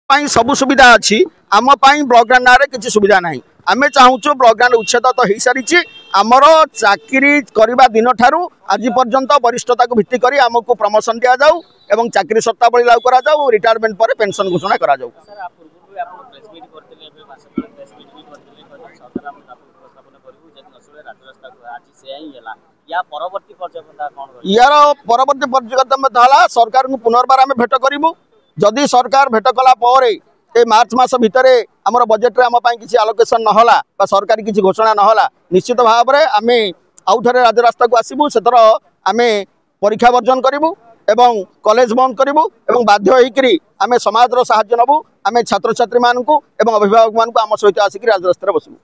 सब सुविधा अच्छी आम ब्लॉक ना किसी सुविधा ना आम चाहूँ ब्लॉक उच्छेद तो हो सारी आमर चाकरी करने दिन ठारू आज पर्यंत वरिष्ठता को भित्ति कर आमको प्रमोशन दि जाऊ एवं चाकरी शर्तावली लागू करा रिटायरमेंट पर पेंशन घोषणा करा जाऊ। यार परवर्ती पर्याय सरकार को पुनर्बार आम भेट करूँ जदि सरकार भेट कला मार्च मास भितर आम बजेट आम किसी आलोकेशन नहला सरकारी किसी घोषणा नहला निश्चित भाव में आम आउ थे राजरास्ता को आसबू से थर आम परीक्षा वर्जन करूँ एवं कॉलेज बंद करूँ एवं बाध्य होकर आम समाज साहाय्य नबू आम छात्र छात्री मानू एवं अभिभावक मान आम सहित आसिक राजरास्ता बसबू।